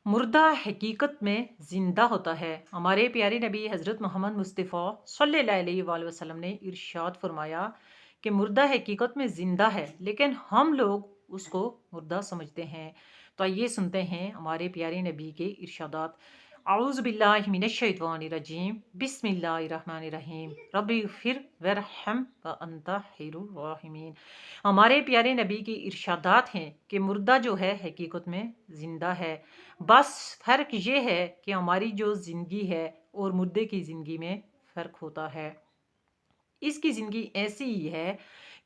मुर्दा हकीकत में ज़िंदा होता है। हमारे प्यारे नबी हज़रत मोहम्मद मुस्तफ़ा सल्लल्लाहु अलैहि वसल्लम ने इरशाद फरमाया कि मुर्दा हकीकत में ज़िंदा है, लेकिन हम लोग उसको मुर्दा समझते हैं। तो आइए सुनते हैं हमारे प्यारे नबी के इरशादात। औज़ु बिल्लाहि मिनश्शैतानिर रजीम, बिस्मिल्लाहिर्रहमानिर्रहीम, रब्बिग़फिर वरहम व अंता खैरुर राहिमीन। हमारे प्यारे नबी की इरशादात हैं कि मुर्दा जो है हकीकत में ज़िंदा है। बस फ़र्क ये है कि हमारी जो ज़िंदगी है और मुर्दे की ज़िंदगी में फ़र्क होता है। इसकी ज़िंदगी ऐसी ही है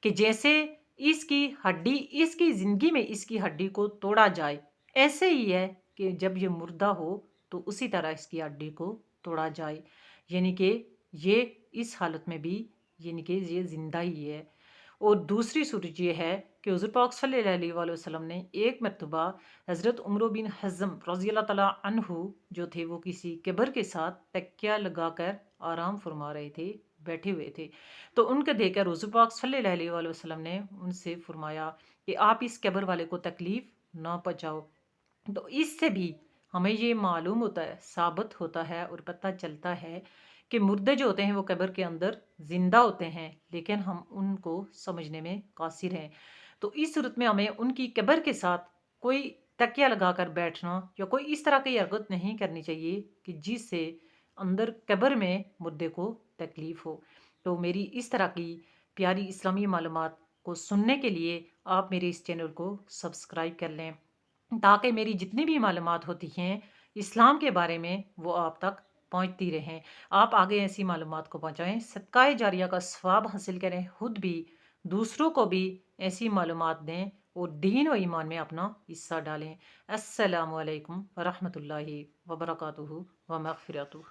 कि जैसे इसकी ज़िंदगी में इसकी हड्डी को तोड़ा जाए, ऐसे ही है कि जब ये मुर्दा हो तो उसी तरह इसकी हड्डी को तोड़ा जाए। यानी कि ये इस हालत में भी यानी कि ये ज़िंदा ही है। और दूसरी सूरत ये है कि हुज़ूर पाक सल्लल्लाहु अलैहि वसल्लम ने एक मरतबा हज़रत उमर बिन हज़्म रज़ी अल्लाह तआला अन्हु जो थे वो किसी कब्र के साथ तकिया लगाकर आराम फरमा रहे थे, बैठे हुए थे। तो उनके देखकर हुज़ूर पाक सल्लल्लाहु अलैहि वसल्लम ने उनसे फरमाया कि आप इस कब्र वाले को तकलीफ़ ना पहुँचाओ। तो इससे भी हमें ये मालूम होता है, साबित होता है और पता चलता है कि मुर्दे जो होते हैं वो कब्र के अंदर ज़िंदा होते हैं, लेकिन हम उनको समझने में कासिर हैं। तो इस सूरत में हमें उनकी कब्र के साथ कोई तकिया लगाकर बैठना या कोई इस तरह की हरकत नहीं करनी चाहिए कि जिससे अंदर कब्र में मुर्दे को तकलीफ़ हो। तो मेरी इस तरह की प्यारी इस्लामी मालूमात को सुनने के लिए आप मेरे इस चैनल को सब्सक्राइब कर लें, ताकि मेरी जितनी भी मालूमात होती हैं इस्लाम के बारे में वो आप तक पहुंचती रहें। आप आगे ऐसी मालूमात को पहुंचाएं, सदकाए जारिया का सवाब हासिल करें, खुद भी दूसरों को भी ऐसी मालूमात दें और दीन व ईमान में अपना हिस्सा डालें। अस्सलामु अलैकुम व रहमतुल्लाहि व बरकातुहू व मग़फ़िरतुहू।